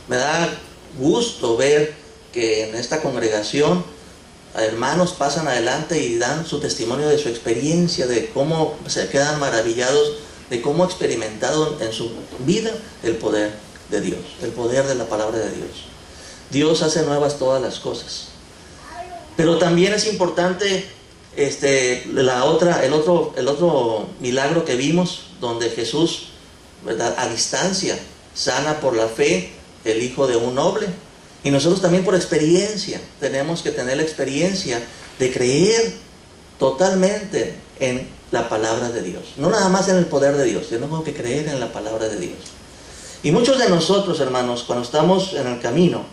Me da gusto ver que en esta congregación hermanos pasan adelante y dan su testimonio de su experiencia, de cómo se quedan maravillados, de cómo ha experimentado en su vida el poder de Dios, el poder de la palabra de Dios. Dios hace nuevas todas las cosas. Pero también es importante el otro milagro que vimos, donde Jesús, ¿verdad?, a distancia sana por la fe el hijo de un noble. Y nosotros también por experiencia tenemos que tener la experiencia de creer totalmente en la palabra de Dios. No nada más en el poder de Dios, tenemos que creer en la palabra de Dios. Y muchos de nosotros, hermanos, cuando estamos en el camino,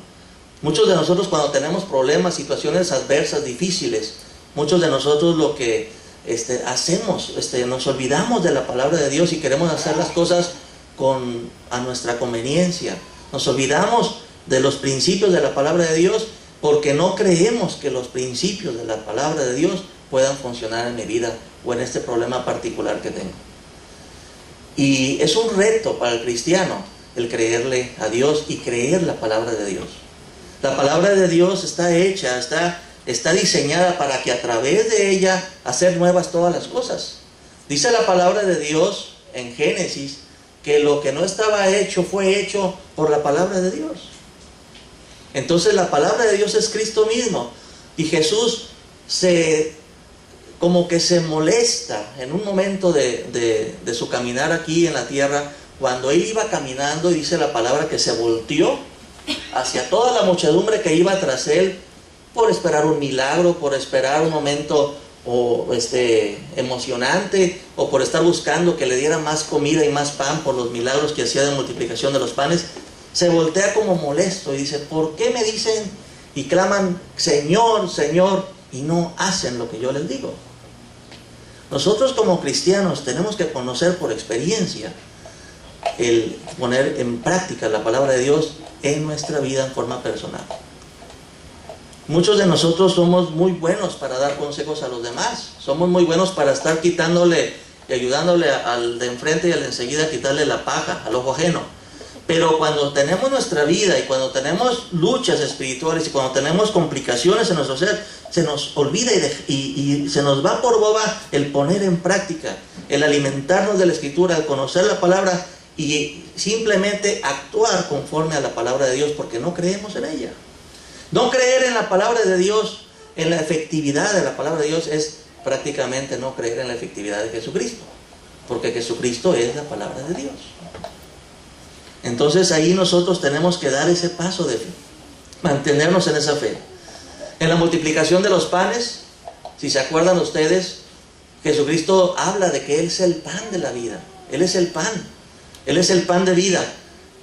muchos de nosotros cuando tenemos problemas, situaciones adversas, difíciles, muchos de nosotros lo que hacemos, nos olvidamos de la palabra de Dios y queremos hacer las cosas a nuestra conveniencia. Nos olvidamos de los principios de la palabra de Dios porque no creemos que los principios de la palabra de Dios puedan funcionar en mi vida o en este problema particular que tengo. Y es un reto para el cristiano el creerle a Dios y creer la palabra de Dios. La palabra de Dios está hecha, está diseñada para que a través de ella hacer nuevas todas las cosas. Dice la palabra de Dios en Génesis que lo que no estaba hecho fue hecho por la palabra de Dios. Entonces la palabra de Dios es Cristo mismo. Y Jesús como que se molesta en un momento de su caminar aquí en la tierra, cuando él iba caminando, y dice la palabra que se volteó hacia toda la muchedumbre que iba tras él, por esperar un milagro, por esperar un momento emocionante, o por estar buscando que le diera más comida y más pan por los milagros que hacía de multiplicación de los panes. Se voltea como molesto y dice: ¿por qué me dicen y claman Señor, Señor, y no hacen lo que yo les digo? Nosotros como cristianos tenemos que conocer por experiencia el poner en práctica la palabra de Dios en nuestra vida en forma personal. Muchos de nosotros somos muy buenos para dar consejos a los demás, somos muy buenos para estar quitándole y ayudándole al de enfrente y al de enseguida, quitarle la paja al ojo ajeno. Pero cuando tenemos nuestra vida y cuando tenemos luchas espirituales y cuando tenemos complicaciones en nuestro ser, se nos olvida y se nos va por boba el poner en práctica, el alimentarnos de la Escritura, el conocer la palabra y simplemente actuar conforme a la palabra de Dios, porque no creemos en ella. No creer en la palabra de Dios, en la efectividad de la palabra de Dios, es prácticamente no creer en la efectividad de Jesucristo, porque Jesucristo es la palabra de Dios. Entonces ahí nosotros tenemos que dar ese paso de fe, mantenernos en esa fe. En la multiplicación de los panes, si se acuerdan ustedes, Jesucristo habla de que Él es el pan de la vida. Él es el pan. Él es el pan de vida.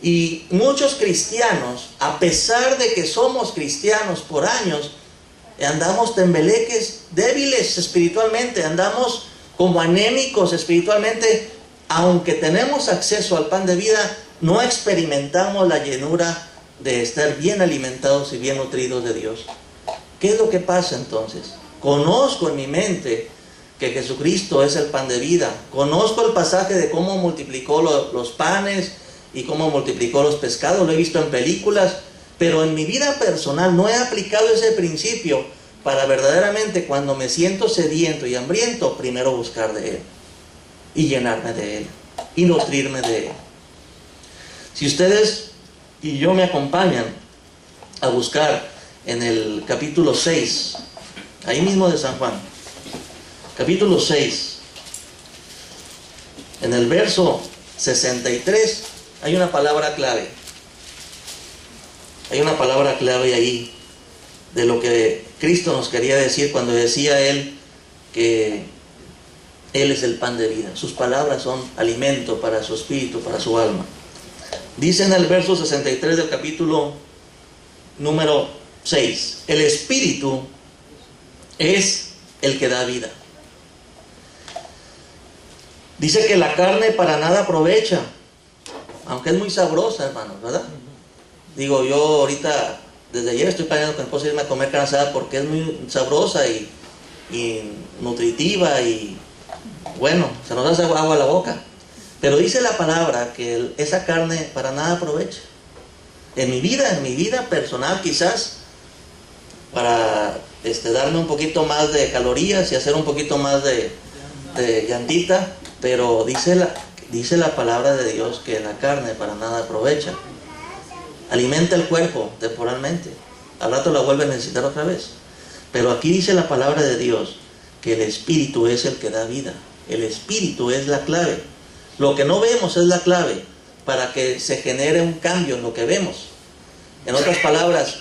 Y muchos cristianos, a pesar de que somos cristianos por años, andamos tembeleques, débiles espiritualmente, andamos como anémicos espiritualmente, aunque tenemos acceso al pan de vida, no experimentamos la llenura de estar bien alimentados y bien nutridos de Dios. ¿Qué es lo que pasa entonces? Conozco en mi mente que Jesucristo es el pan de vida. Conozco el pasaje de cómo multiplicó los panes y cómo multiplicó los pescados. Lo he visto en películas, pero en mi vida personal no he aplicado ese principio para verdaderamente, cuando me siento sediento y hambriento, primero buscar de Él y llenarme de Él y nutrirme de Él. Si ustedes y yo me acompañan a buscar en el capítulo 6, ahí mismo de San Juan, capítulo 6, en el verso 63, hay una palabra clave. Hay una palabra clave ahí de lo que Cristo nos quería decir cuando decía Él que Él es el pan de vida. Sus palabras son alimento para su espíritu, para su alma. Dice en el verso 63 del capítulo número 6, el espíritu es el que da vida. Dice que la carne para nada aprovecha, aunque es muy sabrosa, hermanos, ¿verdad? Digo, yo ahorita, desde ayer estoy planeando con mi esposa irme a comer carne asada porque es muy sabrosa y nutritiva y bueno, se nos hace agua a la boca. Pero dice la palabra que esa carne para nada aprovecha. En mi vida personal quizás, para darme un poquito más de calorías y hacer un poquito más de llantita, pero dice la palabra de Dios que la carne para nada aprovecha. Alimenta el cuerpo temporalmente, al rato la vuelve a necesitar otra vez. Pero aquí dice la palabra de Dios que el Espíritu es el que da vida. El Espíritu es la clave. Lo que no vemos es la clave para que se genere un cambio en lo que vemos. En otras palabras,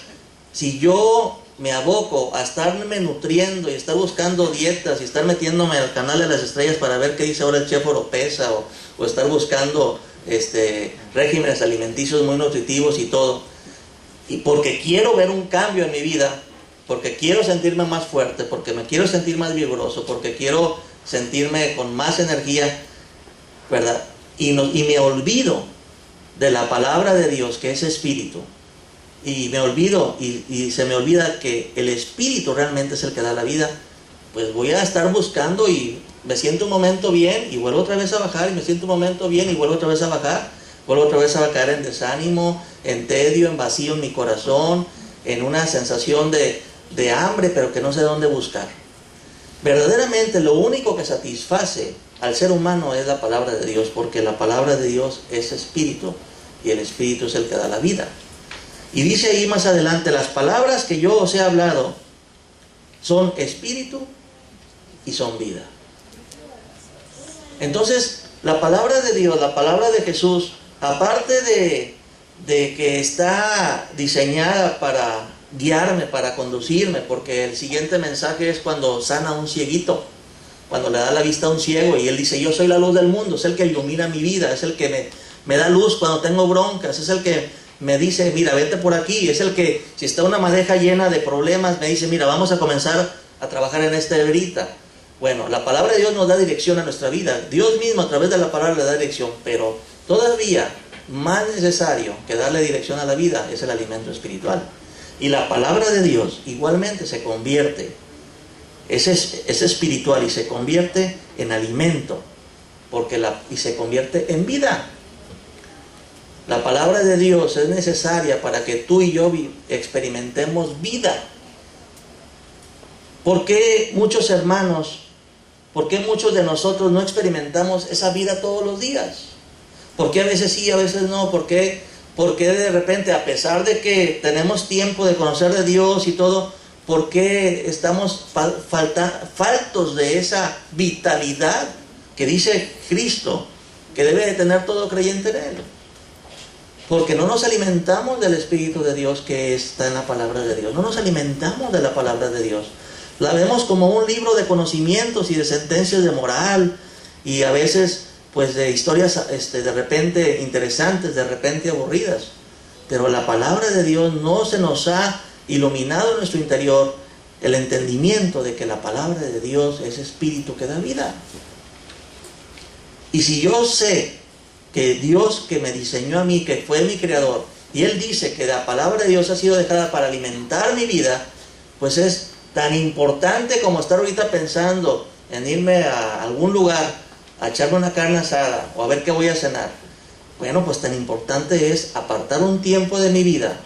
si yo me aboco a estarme nutriendo y estar buscando dietas y estar metiéndome al canal de las estrellas para ver qué dice ahora el chef Oropesa, o estar buscando regímenes alimenticios muy nutritivos y todo, y porque quiero ver un cambio en mi vida, porque quiero sentirme más fuerte, porque me quiero sentir más vigoroso, porque quiero sentirme con más energía, ¿verdad? Y me olvido de la palabra de Dios, que es Espíritu, y me olvido y se me olvida que el Espíritu realmente es el que da la vida, pues voy a estar buscando y me siento un momento bien y vuelvo otra vez a bajar, y me siento un momento bien y vuelvo otra vez a bajar, vuelvo otra vez a caer en desánimo, en tedio, en vacío en mi corazón, en una sensación de hambre, pero que no sé dónde buscar. Verdaderamente lo único que satisface al ser humano es la palabra de Dios, porque la palabra de Dios es Espíritu, y el Espíritu es el que da la vida. Y dice ahí más adelante: las palabras que yo os he hablado son Espíritu y son vida. Entonces, la palabra de Dios, la palabra de Jesús, aparte de que está diseñada para guiarme, para conducirme, porque el siguiente mensaje es cuando sana a un cieguito, cuando le da la vista a un ciego, y él dice: yo soy la luz del mundo, es el que ilumina mi vida, es el que me da luz cuando tengo broncas, es el que me dice: mira, vete por aquí, es el que, si está una madeja llena de problemas, me dice: mira, vamos a comenzar a trabajar en esta hebrita. Bueno, la palabra de Dios nos da dirección a nuestra vida. Dios mismo a través de la palabra le da dirección, pero todavía más necesario que darle dirección a la vida es el alimento espiritual. Y la palabra de Dios igualmente se convierte, es espiritual y se convierte en alimento, y se convierte en vida. La palabra de Dios es necesaria para que tú y yo experimentemos vida. ¿Por qué muchos hermanos, por qué muchos de nosotros no experimentamos esa vida todos los días? ¿Por qué a veces sí, a veces no? ¿Por qué de repente, a pesar de que tenemos tiempo de conocer de Dios y todo, por qué estamos faltos de esa vitalidad que dice Cristo que debe de tener todo creyente en Él? Porque no nos alimentamos del Espíritu de Dios que está en la palabra de Dios. No nos alimentamos de la palabra de Dios. La vemos como un libro de conocimientos y de sentencias de moral, y a veces pues de historias de repente interesantes, de repente aburridas. Pero la palabra de Dios no se nos ha iluminado en nuestro interior el entendimiento de que la palabra de Dios es Espíritu que da vida. Y si yo sé que Dios, que me diseñó a mí, que fue mi creador, y Él dice que la palabra de Dios ha sido dejada para alimentar mi vida, pues es tan importante como estar ahorita pensando en irme a algún lugar a echarme una carne asada o a ver qué voy a cenar. Bueno, pues tan importante es apartar un tiempo de mi vida.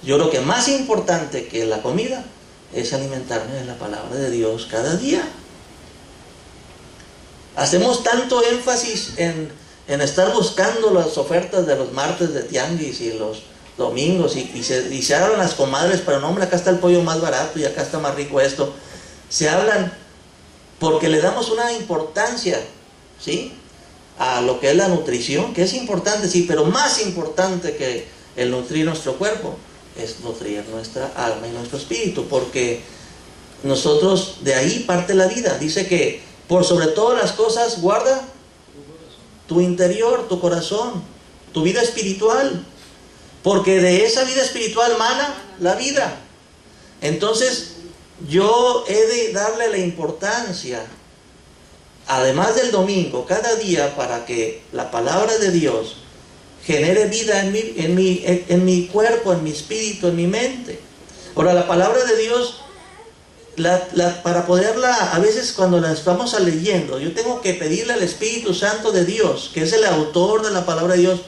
Yo creo que más importante que la comida es alimentarme de la palabra de Dios cada día. Hacemos tanto énfasis en estar buscando las ofertas de los martes de tianguis y los domingos, y se hablan las comadres, pero no, hombre, acá está el pollo más barato y acá está más rico esto. Se hablan porque le damos una importancia, ¿sí?, a lo que es la nutrición, que es importante, sí, pero más importante que el nutrir nuestro cuerpo es nutrir nuestra alma y nuestro espíritu, porque nosotros, de ahí parte la vida. Dice que por sobre todas las cosas guarda tu interior, tu corazón, tu vida espiritual, porque de esa vida espiritual mana la vida. Entonces yo he de darle la importancia, además del domingo, cada día, para que la palabra de Dios genere vida en mi cuerpo, en mi espíritu, en mi mente. Ahora, la palabra de Dios, para poderla, a veces cuando la estamos leyendo, yo tengo que pedirle al Espíritu Santo de Dios, que es el autor de la palabra de Dios,